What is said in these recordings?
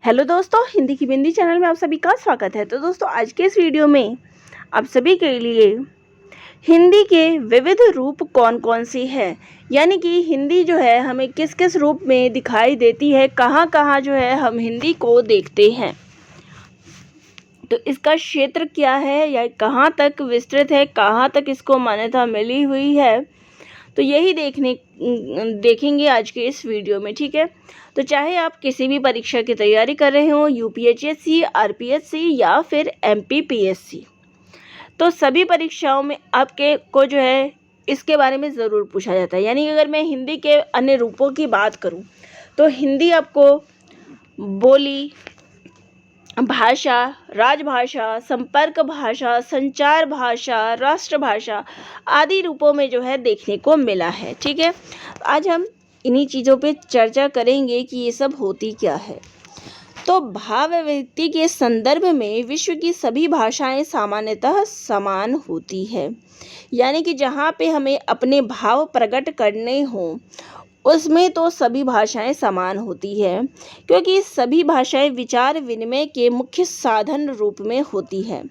Hello दोस्तों, हिंदी की बिंदी channel में आप सभी का स्वागत है। तो दोस्तों, आज के इस वीडियो में आप सभी के लिए हिंदी के विविध रूप कौन कौन से हैं, यानी कि हिंदी जो है हमें किस किस रूप में दिखाई देती है, कहाँ कहाँ जो है हम हिंदी को देखते हैं, तो इसका क्षेत्र क्या है या कहाँ तक विस्तृत है, कहाँ तक इसको मान्यता मिली हुई है, तो यही देखेंगे आज के इस वीडियो में। ठीक है, तो चाहे आप किसी भी परीक्षा की तैयारी कर रहे हो, यूपीएससी, आरपीएससी या फिर एमपीपीएससी, तो सभी परीक्षाओं में आपके को जो है इसके बारे में ज़रूर पूछा जाता है। यानी अगर मैं हिंदी के अन्य रूपों की बात करूं तो हिंदी आपको बोली भाषा, राजभाषा, संपर्क भाषा, संचार भाषा, राष्ट्रभाषा आदि रूपों में जो है देखने को मिला है। ठीक है, आज हम इन्हीं चीज़ों पे चर्चा करेंगे कि ये सब होती क्या है। तो भाव अभिव्यक्ति के संदर्भ में विश्व की सभी भाषाएं सामान्यतः समान होती है, यानी कि जहाँ पे हमें अपने भाव प्रकट करने हों उसमें तो सभी भाषाएं समान होती है, क्योंकि सभी भाषाएं विचार विनिमय के मुख्य साधन रूप में होती है।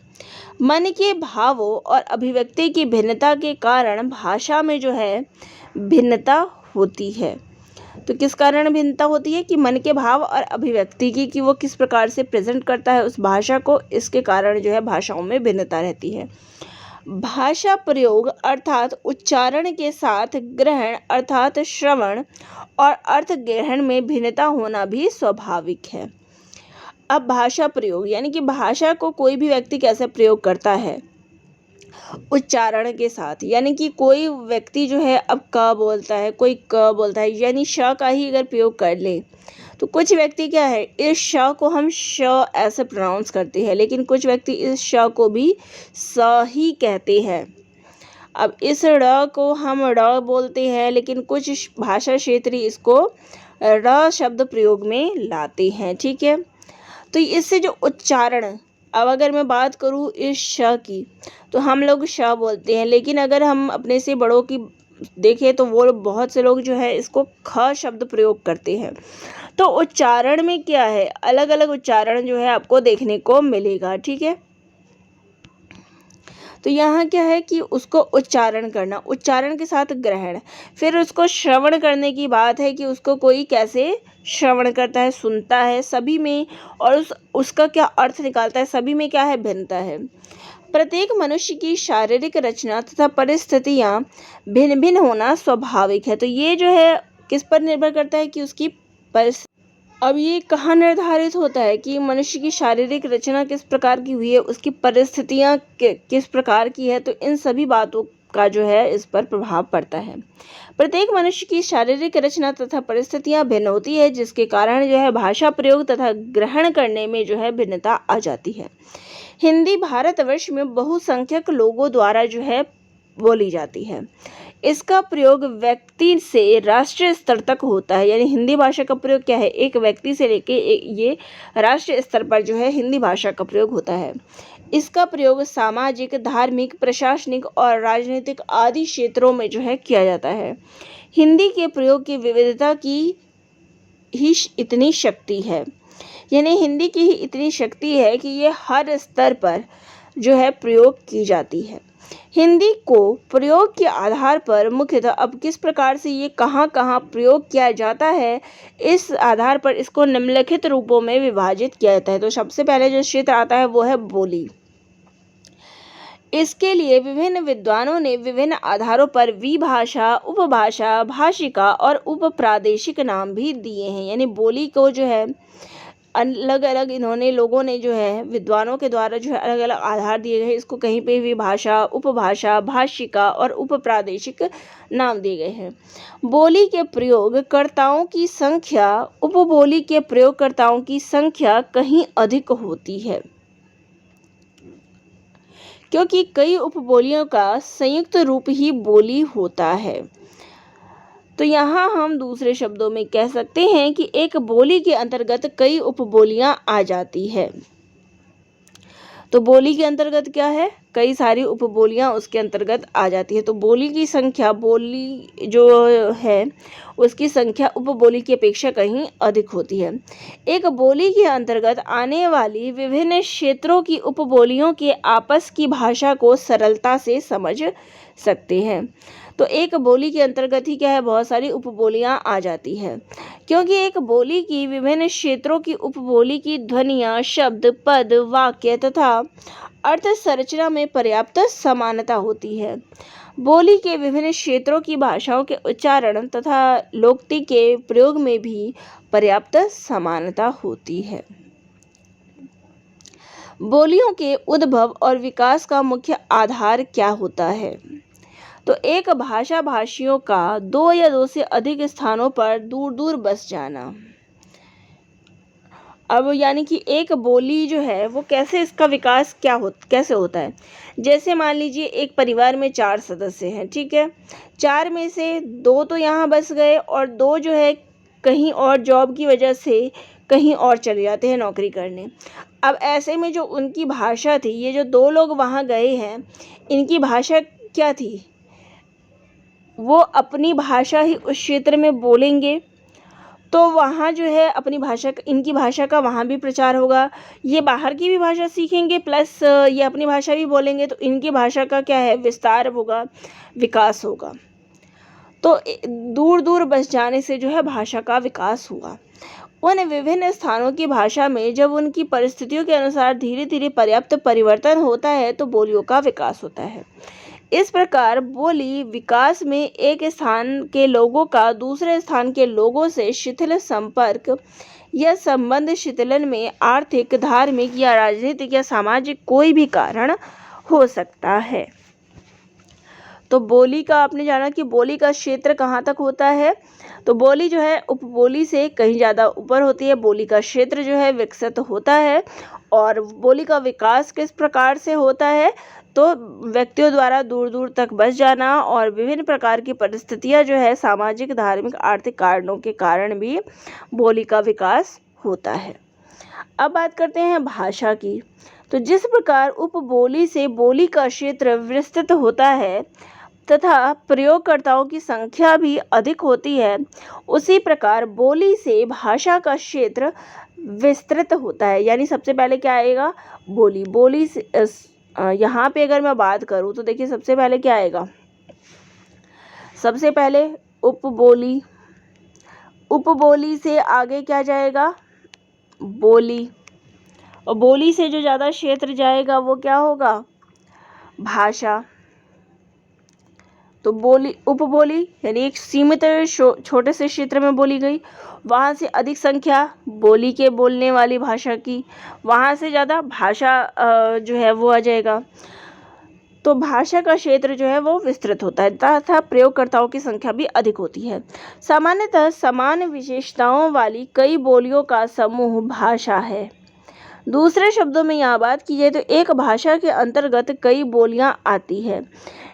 मन के भावों और अभिव्यक्ति की भिन्नता के कारण भाषा में जो है भिन्नता होती है। तो किस कारण भिन्नता होती है कि मन के भाव और अभिव्यक्ति की कि वो किस प्रकार से प्रेजेंट करता है उस भाषा को, इसके कारण जो है भाषाओं में भिन्नता रहती है। भाषा प्रयोग अर्थात उच्चारण के साथ ग्रहण अर्थात श्रवण और अर्थ ग्रहण में भिन्नता होना भी स्वाभाविक है। अब भाषा प्रयोग यानी कि भाषा को कोई भी व्यक्ति कैसे प्रयोग करता है, उच्चारण के साथ, यानी कि कोई व्यक्ति जो है अब क बोलता है, कोई क बोलता है, यानी श का ही अगर प्रयोग कर ले तो कुछ व्यक्ति क्या है इस श को हम श ऐसे प्रोनाउंस करते हैं, लेकिन कुछ व्यक्ति इस श को भी स ही कहते हैं। अब इस ड़ को हम ड़ बोलते हैं, लेकिन कुछ भाषा क्षेत्र इसको ड़ शब्द प्रयोग में लाते हैं। ठीक है, तो इससे जो उच्चारण, अब अगर मैं बात करूँ इस श की तो हम लोग श बोलते हैं, लेकिन अगर हम अपने से बड़ों की देखें तो वो बहुत से लोग जो है इसको ख शब्द प्रयोग करते हैं। तो उच्चारण में क्या है, अलग अलग उच्चारण जो है आपको देखने को मिलेगा। ठीक है, तो यहाँ क्या है कि उसको उच्चारण करना, उच्चारण के साथ ग्रहण, फिर उसको श्रवण करने की बात है कि उसको कोई कैसे श्रवण करता है, सुनता है सभी में, और उसका क्या अर्थ निकालता है, सभी में क्या है भिन्नता है। प्रत्येक मनुष्य की शारीरिक रचना तथा परिस्थितियाँ भिन्न भिन्न होना स्वाभाविक है। तो ये जो है किस पर निर्भर करता है कि उसकी अब ये कहाँ निर्धारित होता है कि मनुष्य की शारीरिक रचना किस प्रकार की हुई है, उसकी परिस्थितियाँ किस प्रकार की है, तो इन सभी बातों का जो है इस पर प्रभाव पड़ता है। प्रत्येक मनुष्य की शारीरिक रचना तथा परिस्थितियाँ भिन्न होती है, जिसके कारण जो है भाषा प्रयोग तथा ग्रहण करने में जो है भिन्नता आ जाती है। हिंदी भारतवर्ष में बहुसंख्यक लोगों द्वारा जो है बोली जाती है। इसका प्रयोग व्यक्ति से राष्ट्रीय स्तर तक होता है, यानी हिंदी भाषा का प्रयोग क्या है, एक व्यक्ति से लेके ये राष्ट्रीय स्तर पर जो है हिंदी भाषा का प्रयोग होता है। इसका प्रयोग सामाजिक, धार्मिक, प्रशासनिक और राजनीतिक आदि क्षेत्रों में जो है किया जाता है। हिंदी के प्रयोग की विविधता की ही इतनी शक्ति है, यानी हिंदी की ही इतनी शक्ति है कि ये हर स्तर पर जो है प्रयोग की जाती है। हिंदी को प्रयोग के आधार पर मुख्यतः अब किस प्रकार से ये कहाँ कहाँ प्रयोग किया जाता है, इस आधार पर इसको निम्नलिखित रूपों में विभाजित किया जाता है। तो सबसे पहले जो क्षेत्र आता है वो है बोली। इसके लिए विभिन्न विद्वानों ने विभिन्न आधारों पर विभाषा, उपभाषा, भाषिका और उपप्रादेशिक नाम भी दिए हैं, यानी बोली को जो है अलग अलग इन्होंने लोगों ने जो है विद्वानों के द्वारा जो है अलग अलग आधार दिए गए हैं। इसको कहीं पे भी भाषा, उपभाषा, भाषिका और उपप्रादेशिक नाम दिए गए हैं। बोली के प्रयोगकर्ताओं की संख्या उपबोली के प्रयोगकर्ताओं की संख्या कहीं अधिक होती है, क्योंकि कई उपबोलियों का संयुक्त रूप ही बोली होता है। तो यहाँ हम दूसरे शब्दों में कह सकते हैं कि एक बोली के अंतर्गत कई उपबोलियां आ जाती है। तो बोली के अंतर्गत क्या है, कई सारी उपबोलियां उसके अंतर्गत आ जाती है। तो बोली की संख्या, बोली जो है उसकी संख्या उपबोली की अपेक्षा कहीं अधिक होती है। एक बोली के अंतर्गत आने वाली विभिन्न क्षेत्रों की उपबोलियों के आपस की भाषा को सरलता से समझ सकते हैं। तो एक बोली के अंतर्गत ही क्या है, बहुत सारी उपबोलियां आ जाती है, क्योंकि एक बोली की विभिन्न क्षेत्रों की उपबोली की ध्वनियाँ, शब्द, पद, वाक्य तथा अर्थ संरचना में पर्याप्त समानता होती है। बोली के विभिन्न क्षेत्रों की भाषाओं के उच्चारण तथा लोकोक्ति के प्रयोग में भी पर्याप्त समानता होती है। बोलियों के उद्भव और विकास का मुख्य आधार क्या होता है? तो एक भाषा भाषियों का दो या दो से अधिक स्थानों पर दूर दूर बस जाना। अब यानी कि एक बोली जो है वो कैसे, इसका विकास कैसे होता है। जैसे मान लीजिए एक परिवार में 4 सदस्य हैं, ठीक है। 4 में से 2 तो यहाँ बस गए और 2 जो है कहीं और जॉब की वजह से कहीं और चले जाते हैं नौकरी करने। अब ऐसे में जो उनकी भाषा थी, ये जो 2 लोग वहाँ गए हैं, इनकी भाषा क्या थी, वो अपनी भाषा ही उस क्षेत्र में बोलेंगे, तो वहाँ जो है अपनी भाषा, इनकी भाषा का वहाँ भी प्रचार होगा। ये बाहर की भी भाषा सीखेंगे प्लस ये अपनी भाषा भी बोलेंगे, तो इनकी भाषा का क्या है, विस्तार होगा, विकास होगा। तो दूर दूर बस जाने से जो है भाषा का विकास हुआ। उन विभिन्न स्थानों की भाषा में जब उनकी परिस्थितियों के अनुसार धीरे धीरे पर्याप्त परिवर्तन होता है तो बोलियों का विकास होता है। इस प्रकार बोली विकास में एक स्थान के लोगों का दूसरे स्थान के लोगों से शिथिल संपर्क या संबंध शिथिलन में आर्थिक, धार्मिक या राजनीतिक या सामाजिक कोई भी कारण हो सकता है। तो बोली का आपने जाना कि बोली का क्षेत्र कहाँ तक होता है, तो बोली जो है उपबोली से कहीं ज़्यादा ऊपर होती है। बोली का क्षेत्र जो है विकसित होता है। और बोली का विकास किस प्रकार से होता है, तो व्यक्तियों द्वारा दूर दूर तक बस जाना और विभिन्न प्रकार की परिस्थितियां जो है सामाजिक, धार्मिक, आर्थिक कारणों के कारण भी बोली का विकास होता है। अब बात करते हैं भाषा की। तो जिस प्रकार उपबोली से बोली का क्षेत्र विस्तृत होता है तथा प्रयोगकर्ताओं की संख्या भी अधिक होती है, उसी प्रकार बोली से भाषा का क्षेत्र विस्तृत होता है। यानी सबसे पहले क्या आएगा, बोली। बोली से यहाँ पे अगर मैं बात करूँ तो देखिए सबसे पहले क्या आएगा, सबसे पहले उपबोली। उपबोली से आगे क्या जाएगा, बोली। और बोली से जो ज़्यादा क्षेत्र जाएगा वो क्या होगा, भाषा। तो बोली, उपबोली यानी एक सीमित छोटे से क्षेत्र में बोली गई, वहाँ से अधिक संख्या बोली के बोलने वाली भाषा की, वहाँ से ज़्यादा भाषा जो है वो आ जाएगा। तो भाषा का क्षेत्र जो है वो विस्तृत होता है तथा प्रयोगकर्ताओं की संख्या भी अधिक होती है। सामान्यतः समान विशेषताओं वाली कई बोलियों का समूह भाषा है। दूसरे शब्दों में यहाँ बात की जाए तो एक भाषा के अंतर्गत कई बोलियाँ आती है।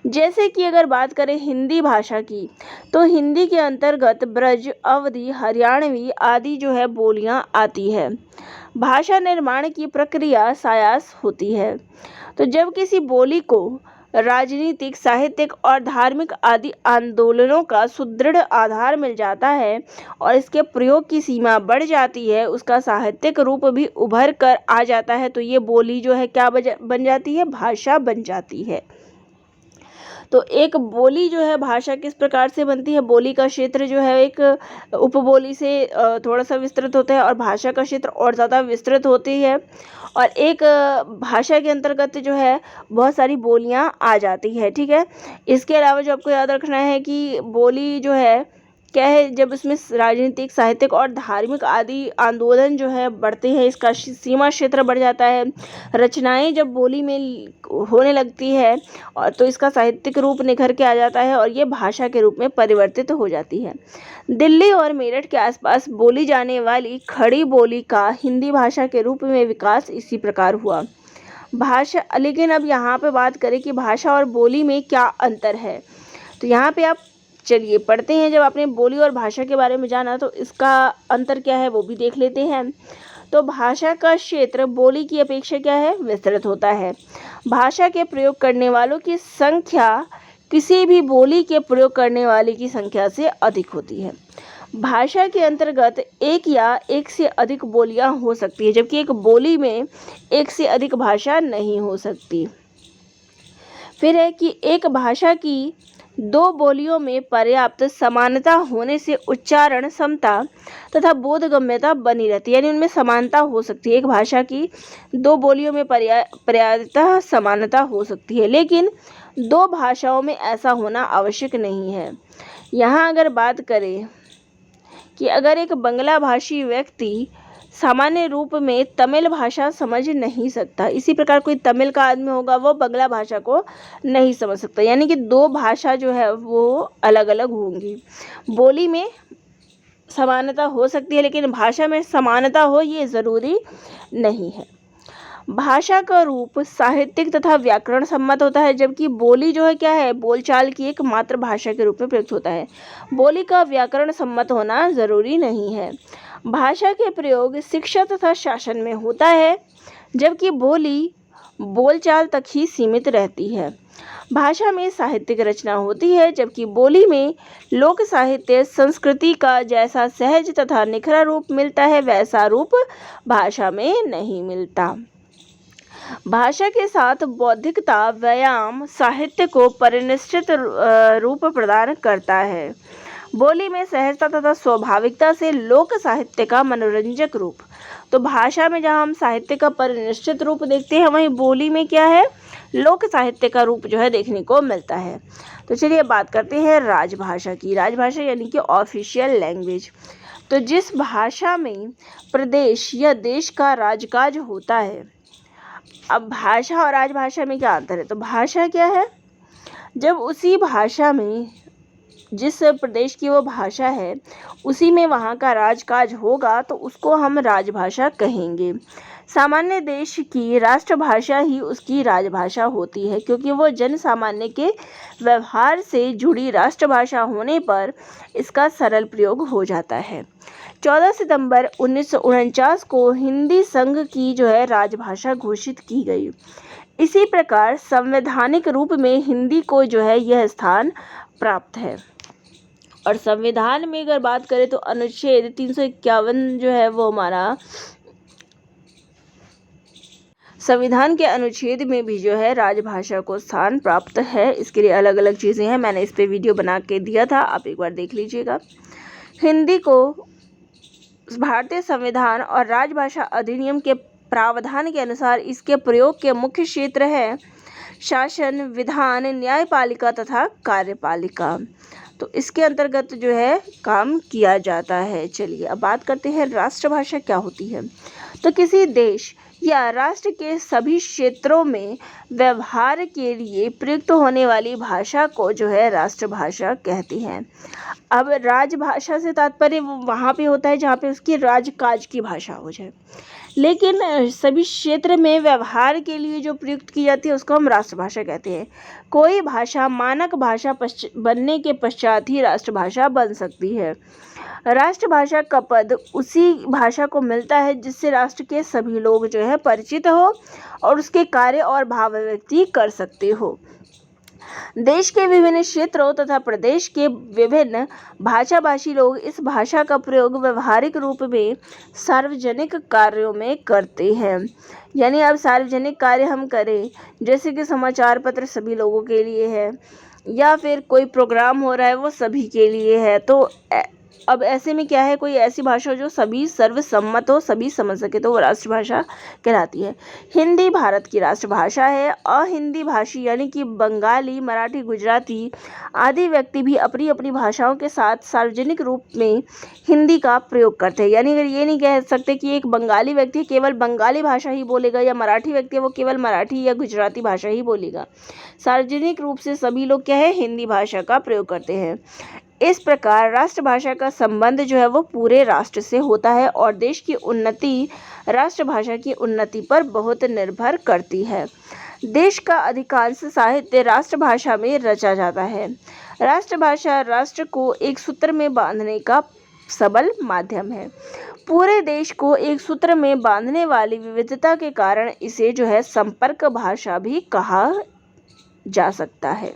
जैसे कि अगर बात करें हिंदी भाषा की, तो हिंदी के अंतर्गत ब्रज, अवधी, हरियाणवी आदि जो है बोलियाँ आती है। भाषा निर्माण की प्रक्रिया सायास होती है। तो जब किसी बोली को राजनीतिक, साहित्यिक और धार्मिक आदि आंदोलनों का सुदृढ़ आधार मिल जाता है और इसके प्रयोग की सीमा बढ़ जाती है, उसका साहित्यिक रूप भी उभर कर आ जाता है, तो ये बोली जो है क्या बन जाती है, भाषा बन जाती है। तो एक बोली जो है भाषा किस प्रकार से बनती है, बोली का क्षेत्र जो है एक उपबोली से थोड़ा सा विस्तृत होता है और भाषा का क्षेत्र और ज़्यादा विस्तृत होती है। और एक भाषा के अंतर्गत जो है बहुत सारी बोलियां आ जाती है, ठीक है। इसके अलावा जो आपको याद रखना है कि बोली जो है क्या है, जब इसमें राजनीतिक, साहित्यिक और धार्मिक आदि आंदोलन जो है बढ़ते हैं, इसका सीमा क्षेत्र बढ़ जाता है। रचनाएं जब बोली में होने लगती है और तो इसका साहित्यिक रूप निखर के आ जाता है और ये भाषा के रूप में परिवर्तित हो जाती है। दिल्ली और मेरठ के आसपास बोली जाने वाली खड़ी बोली का हिंदी भाषा के रूप में विकास इसी प्रकार हुआ। भाषा, लेकिन अब यहाँ पे बात करें कि भाषा और बोली में क्या अंतर है, तो यहाँ पे आप चलिए पढ़ते हैं। जब आपने बोली और भाषा के बारे में जाना तो इसका अंतर क्या है वो भी देख लेते हैं। तो भाषा का क्षेत्र बोली की अपेक्षा क्या है, विस्तृत होता है। भाषा के प्रयोग करने वालों की संख्या किसी भी बोली के प्रयोग करने वाले की संख्या से अधिक होती है। भाषा के अंतर्गत एक या एक से अधिक बोलियां हो सकती है, जबकि एक बोली में एक से अधिक भाषा नहीं हो सकती। फिर है कि एक भाषा की दो बोलियों में पर्याप्त समानता होने से उच्चारण क्षमता तथा बोधगम्यता बनी रहती है, यानी उनमें समानता हो सकती है। एक भाषा की दो बोलियों में पर्याप्त समानता हो सकती है, लेकिन दो भाषाओं में ऐसा होना आवश्यक नहीं है। यहाँ अगर बात करें कि अगर एक बंगला भाषी व्यक्ति सामान्य रूप में तमिल भाषा समझ नहीं सकता, इसी प्रकार कोई तमिल का आदमी होगा वो बंगला भाषा को नहीं समझ सकता, यानी कि दो भाषा जो है वो अलग अलग होंगी। बोली में समानता हो सकती है, लेकिन भाषा में समानता हो ये ज़रूरी नहीं है। भाषा का रूप साहित्यिक तथा व्याकरण सम्मत होता है, जबकि बोली जो है क्या है, बोलचाल की एक मात्र भाषा के रूप में प्रयुक्त होता है। बोली का व्याकरण सम्मत होना जरूरी नहीं है। भाषा के प्रयोग शिक्षा तथा शासन में होता है, जबकि बोली बोलचाल तक ही सीमित रहती है। भाषा में साहित्यिक रचना होती है, जबकि बोली में लोक साहित्य संस्कृति का जैसा सहज तथा निखरा रूप मिलता है वैसा रूप भाषा में नहीं मिलता। भाषा के साथ बौद्धिकता व्यायाम साहित्य को परिनिष्ठित रूप प्रदान करता है। बोली में सहजता तथा स्वाभाविकता से लोक साहित्य का मनोरंजक रूप। तो भाषा में जहाँ हम साहित्य का परिनिष्ठित रूप देखते हैं, वहीं बोली में क्या है, लोक साहित्य का रूप जो है देखने को मिलता है। तो चलिए बात करते हैं राजभाषा की। राजभाषा यानी कि ऑफिशियल लैंग्वेज। तो जिस भाषा में प्रदेश या देश का राजकाज होता है। अब भाषा और राजभाषा में क्या अंतर है? तो भाषा क्या है, जब उसी भाषा में जिस प्रदेश की वो भाषा है उसी में वहाँ का राजकाज होगा तो उसको हम राजभाषा कहेंगे। सामान्य देश की राष्ट्रभाषा ही उसकी राजभाषा होती है, क्योंकि वो जन सामान्य के व्यवहार से जुड़ी राष्ट्रभाषा होने पर इसका सरल प्रयोग हो जाता है। 14 सितंबर 1949 को हिंदी संघ की जो है राजभाषा घोषित की गई। इसी प्रकार संवैधानिक रूप में हिंदी को जो है यह स्थान प्राप्त है। और संविधान में अगर बात करें तो अनुच्छेद 351 जो है वो हमारा संविधान के अनुच्छेद में भी जो है राजभाषा को स्थान प्राप्त है। इसके लिए अलग अलग चीज़ें हैं, मैंने इस पे वीडियो बना के दिया था, आप एक बार देख लीजिएगा। हिंदी को भारतीय संविधान और राजभाषा अधिनियम के प्रावधान के अनुसार इसके प्रयोग के मुख्य क्षेत्र है शासन, विधान, न्यायपालिका तथा कार्यपालिका। तो इसके अंतर्गत जो है काम किया जाता है। चलिए अब बात करते हैं राष्ट्रभाषा क्या होती है। तो किसी देश या राष्ट्र के सभी क्षेत्रों में व्यवहार के लिए प्रयुक्त होने वाली भाषा को जो है राष्ट्रभाषा कहते हैं। अब राजभाषा से तात्पर्य वहाँ पे होता है जहाँ पे उसकी राजकाज की भाषा हो जाए, लेकिन सभी क्षेत्र में व्यवहार के लिए जो प्रयुक्त की जाती है उसको हम राष्ट्रभाषा कहते हैं। कोई भाषा मानक भाषा बनने के पश्चात ही राष्ट्रभाषा बन सकती है। राष्ट्रभाषा का पद उसी भाषा को मिलता है जिससे राष्ट्र के सभी लोग जो है परिचित हो और उसके कार्य और भाव व्यक्ति कर सकते हो। देश के विभिन्न क्षेत्रों तथा प्रदेश के विभिन्न भाषाभाषी लोग इस भाषा का प्रयोग व्यवहारिक रूप में सार्वजनिक कार्यों में करते हैं। यानी अब सार्वजनिक कार्य हम करें, जैसे कि समाचार पत्र सभी लोगों के लिए है या फिर कोई प्रोग्राम हो रहा है वो सभी के लिए है, तो अब ऐसे में क्या है, कोई ऐसी भाषा जो सभी सर्वसम्मत हो, सभी समझ सके, तो वो राष्ट्रभाषा कहलाती है। हिंदी भारत की राष्ट्रभाषा है। अहिंदी भाषी यानी कि बंगाली, मराठी, गुजराती आदि व्यक्ति भी अपनी अपनी भाषाओं के साथ सार्वजनिक रूप में हिंदी का प्रयोग करते हैं। यानी अगर ये नहीं कह सकते कि एक बंगाली व्यक्ति केवल बंगाली भाषा ही बोलेगा या मराठी व्यक्ति है वो केवल मराठी या गुजराती भाषा ही बोलेगा। सार्वजनिक रूप से सभी लोग क्या है, हिंदी भाषा का प्रयोग करते हैं। इस प्रकार राष्ट्रभाषा का संबंध जो है वो पूरे राष्ट्र से होता है और देश की उन्नति राष्ट्रभाषा की उन्नति पर बहुत निर्भर करती है। देश का अधिकांश साहित्य राष्ट्रभाषा में रचा जाता है। राष्ट्रभाषा राष्ट्र को एक सूत्र में बांधने का सबल माध्यम है। पूरे देश को एक सूत्र में बांधने वाली विविधता के कारण इसे जो है संपर्क भाषा भी कहा जा सकता है।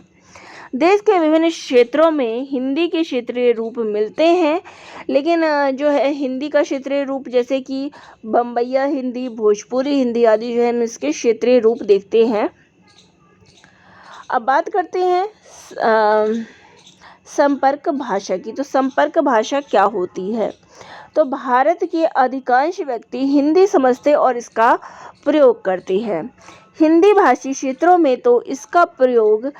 देश के विभिन्न क्षेत्रों में हिंदी के क्षेत्रीय रूप मिलते हैं, लेकिन जो है हिंदी का क्षेत्रीय रूप जैसे कि बम्बईया हिंदी, भोजपुरी हिंदी आदि जो है इसके क्षेत्रीय रूप देखते हैं। अब बात करते हैं संपर्क भाषा की। तो संपर्क भाषा क्या होती है? तो भारत के अधिकांश व्यक्ति हिंदी समझते और इसका प्रयोग करते हैं। हिंदी भाषी क्षेत्रों में तो इसका प्रयोग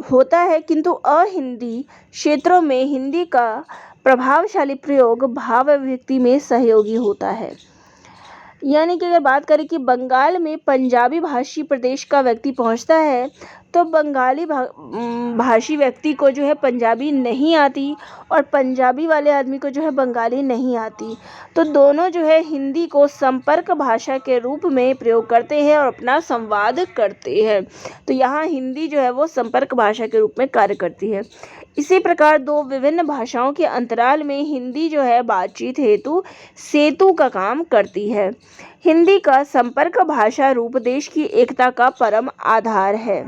होता है, किंतु अहिंदी क्षेत्रों में हिंदी का प्रभावशाली प्रयोग भाव अभिव्यक्ति में सहयोगी होता है। यानी कि अगर बात करें कि बंगाल में पंजाबी भाषी प्रदेश का व्यक्ति पहुंचता है तो बंगाली भाषी व्यक्ति को जो है पंजाबी नहीं आती और पंजाबी वाले आदमी को जो है बंगाली नहीं आती, तो दोनों जो है हिंदी को संपर्क भाषा के रूप में प्रयोग करते हैं और अपना संवाद करते हैं। तो यहाँ हिंदी जो है वो संपर्क भाषा के रूप में कार्य करती है। इसी प्रकार दो विभिन्न भाषाओं के अंतराल में हिंदी जो है बातचीत हेतु सेतु का काम करती है। हिंदी का संपर्क भाषा रूप देश की एकता का परम आधार है।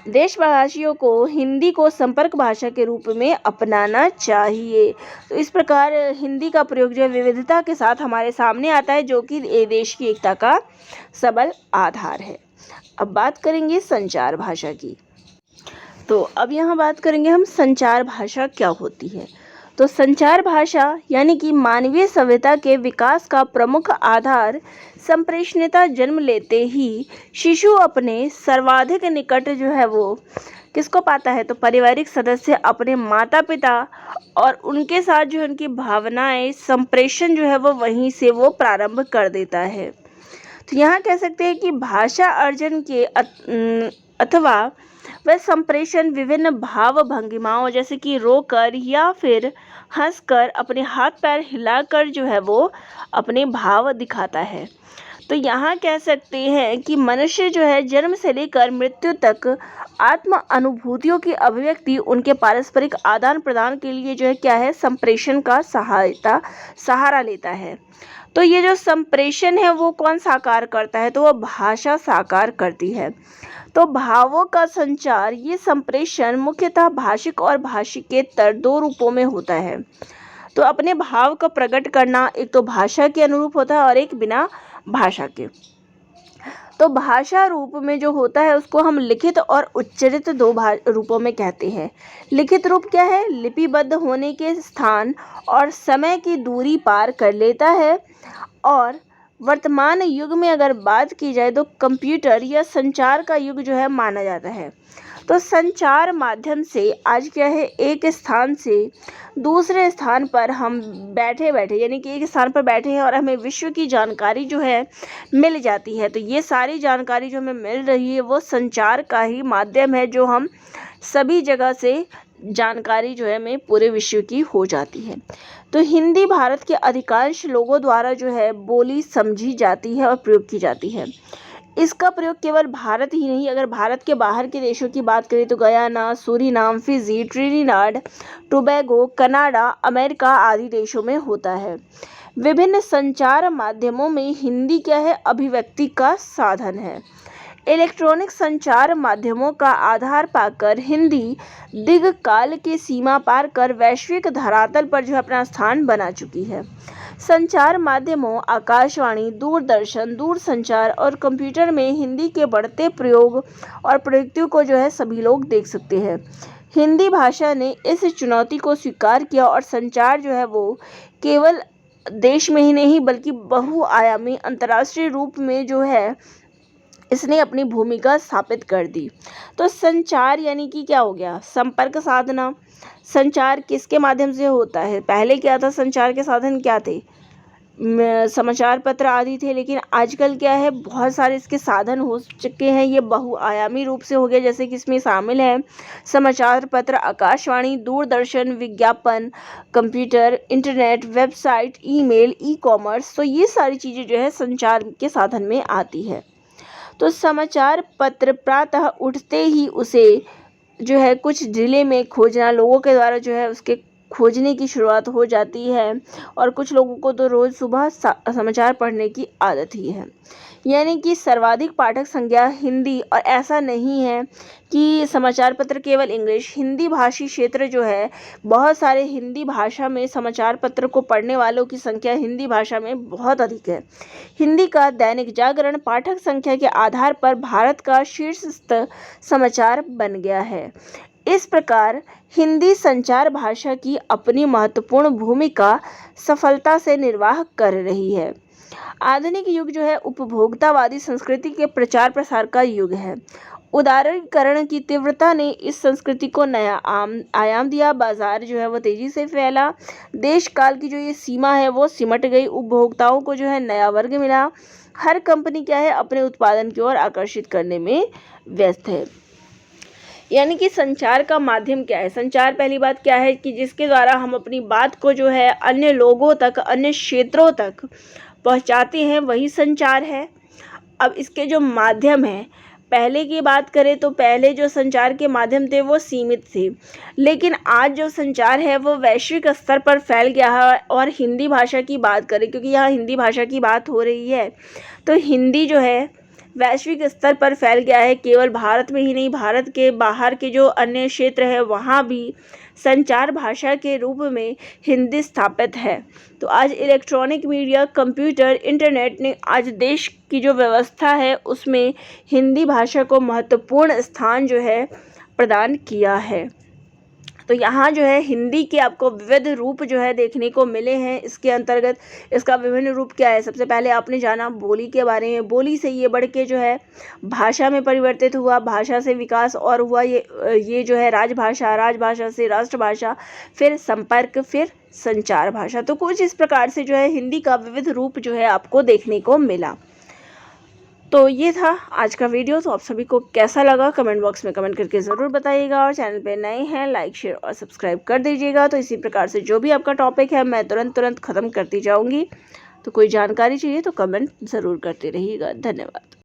देशवासियों को हिंदी को संपर्क भाषा के रूप में अपनाना चाहिए। तो इस प्रकार हिंदी का प्रयोग जो है विविधता के साथ हमारे सामने आता है, जो कि देश की एकता का सबल आधार है। अब बात करेंगे संचार भाषा की। तो अब यहाँ बात करेंगे हम संचार भाषा क्या होती है। तो संचार भाषा यानी कि मानवीय सभ्यता के विकास का प्रमुख आधार संप्रेषणीयता जन्म लेते ही शिशु अपने सर्वाधिक निकट जो है वो किसको पाता है? तो पारिवारिक सदस्य अपने माता पिता और उनके साथ जो उनकी भावनाएं संप्रेषण जो है वो वहीं से वो प्रारंभ कर देता है। तो यहाँ कह सकते हैं कि भाषा अर्जन के अथवा वह संप्रेषण विभिन्न भाव भंगिमाओं जैसे कि रोकर या फिर हंसकर अपने हाथ पैर हिलाकर जो है वो अपने भाव दिखाता है। तो यहाँ कह सकते हैं कि मनुष्य जो है जन्म से लेकर मृत्यु तक आत्म अनुभूतियों की अभिव्यक्ति उनके पारस्परिक आदान प्रदान के लिए जो है क्या है? संप्रेषण का सहारा लेता है। तो ये जो संप्रेषण है वो कौन साकार करता है? तो वह भाषा साकार करती है। तो भावों का संचार ये संप्रेषण मुख्यतः भाषिक और भाषिकेतर दो रूपों में होता है। तो अपने भाव का प्रकट करना एक तो भाषा के अनुरूप होता है और एक बिना भाषा के। तो भाषा रूप में जो होता है उसको हम लिखित और उच्चरित दो रूपों में कहते हैं। लिखित रूप क्या है? लिपिबद्ध होने के स्थान और समय की दूरी पार कर लेता है। और वर्तमान युग में अगर बात की जाए तो कंप्यूटर या संचार का युग जो है माना जाता है। तो संचार माध्यम से आज क्या है? एक स्थान से दूसरे स्थान पर हम बैठे यानी कि एक स्थान पर बैठे हैं और हमें विश्व की जानकारी जो है मिल जाती है। तो ये सारी जानकारी जो हमें मिल रही है वो संचार का ही माध्यम है, जो हम सभी जगह से जानकारी जो है हमें पूरे विश्व की हो जाती है। तो हिंदी भारत के अधिकांश लोगों द्वारा जो है बोली समझी जाती है और प्रयोग की जाती है। इसका प्रयोग केवल भारत ही नहीं, अगर भारत के बाहर के देशों की बात करें तो Guyana, Suriname, Fiji, Trinidad, Tobago, Canada, America आदि देशों में होता है। विभिन्न संचार माध्यमों में हिंदी क्या है? अभिव्यक्ति का साधन है। इलेक्ट्रॉनिक संचार माध्यमों का आधार पाकर हिंदी दीर्घकाल की सीमा पार कर वैश्विक धरातल पर जो अपना स्थान बना चुकी है। संचार माध्यमों आकाशवाणी, दूरदर्शन, दूरसंचार और कंप्यूटर में हिंदी के बढ़ते प्रयोग और प्रयुक्तियों को जो है सभी लोग देख सकते हैं। हिंदी भाषा ने इस चुनौती को स्वीकार किया और संचार जो है वो केवल देश में ही नहीं बल्कि बहुआयामी अंतर्राष्ट्रीय रूप में जो है इसने अपनी भूमिका स्थापित कर दी। तो संचार यानी कि क्या हो गया? संपर्क साधना। संचार किसके माध्यम से होता है? पहले क्या था? संचार के साधन क्या थे? समाचार पत्र आदि थे, लेकिन आजकल क्या है? बहुत सारे इसके साधन हो चुके हैं। ये बहुआयामी रूप से हो गया, जैसे कि इसमें शामिल है समाचार पत्र, आकाशवाणी, दूरदर्शन, विज्ञापन, computer, internet, website, email, ecommerce. तो ये सारी चीज़ें जो है संचार के साधन में आती है। तो समाचार पत्र प्रातः उठते ही उसे जो है कुछ जिले में खोजना, लोगों के द्वारा जो है उसके खोजने की शुरुआत हो जाती है और कुछ लोगों को तो रोज़ सुबह समाचार पढ़ने की आदत ही है। यानी कि सर्वाधिक पाठक संख्या हिंदी, और ऐसा नहीं है कि समाचार पत्र केवल इंग्लिश, हिंदी भाषी क्षेत्र जो है, बहुत सारे हिंदी भाषा में समाचार पत्र को पढ़ने वालों की संख्या हिंदी भाषा में बहुत अधिक है। हिंदी का दैनिक जागरण पाठक संख्या के आधार पर भारत का शीर्ष समाचार बन गया है। इस प्रकार हिंदी संचार भाषा की अपनी महत्वपूर्ण भूमिका सफलता से निर्वाह कर रही है। आधुनिक युग जो है उपभोक्तावादी संस्कृति के प्रचार प्रसार का युग है। उदारीकरण की तीव्रता ने इस संस्कृति को नया आयाम दिया। बाजार जो है वो तेजी से फैला। देश काल की जो ये सीमा है वो सिमट गई। उपभोक्ताओं को जो है नया वर्ग मिला। हर कंपनी क्या है अपने उत्पादन की ओर आकर्षित करने में व्यस्त है। यानी कि संचार का माध्यम क्या है? संचार पहली बात क्या है कि जिसके द्वारा हम अपनी बात को जो है अन्य लोगों तक, अन्य क्षेत्रों तक पहुंचाते हैं, वही संचार है। अब इसके जो माध्यम हैं, पहले की बात करें तो पहले जो संचार के माध्यम थे वो सीमित थे, लेकिन आज जो संचार है वो वैश्विक स्तर पर फैल गया है। और हिंदी भाषा की बात करें, क्योंकि यहाँ हिंदी भाषा की बात हो रही है, तो हिंदी जो है वैश्विक स्तर पर फैल गया है। केवल भारत में ही नहीं, भारत के बाहर के जो अन्य क्षेत्र है वहाँ भी संचार भाषा के रूप में हिंदी स्थापित है। तो आज इलेक्ट्रॉनिक मीडिया, कंप्यूटर, इंटरनेट ने आज देश की जो व्यवस्था है उसमें हिंदी भाषा को महत्वपूर्ण स्थान जो है प्रदान किया है। तो यहाँ जो है हिंदी के आपको विविध रूप जो है देखने को मिले हैं। इसके अंतर्गत इसका विभिन्न रूप क्या है? सबसे पहले आपने जाना बोली के बारे में। बोली से ये बढ़ के जो है भाषा में परिवर्तित हुआ, भाषा से विकास और हुआ ये जो है राजभाषा, राजभाषा से राष्ट्रभाषा, फिर संपर्क, फिर संचार भाषा। तो कुछ इस प्रकार से जो है हिंदी का विविध रूप जो है आपको देखने को मिला। तो ये था आज का वीडियो। तो आप सभी को कैसा लगा कमेंट बॉक्स में कमेंट करके ज़रूर बताइएगा, और चैनल पे नए हैं लाइक, शेयर और सब्सक्राइब कर दीजिएगा। तो इसी प्रकार से जो भी आपका टॉपिक है मैं तुरंत ख़त्म करती जाऊँगी। तो कोई जानकारी चाहिए तो कमेंट ज़रूर करते रहिएगा। धन्यवाद।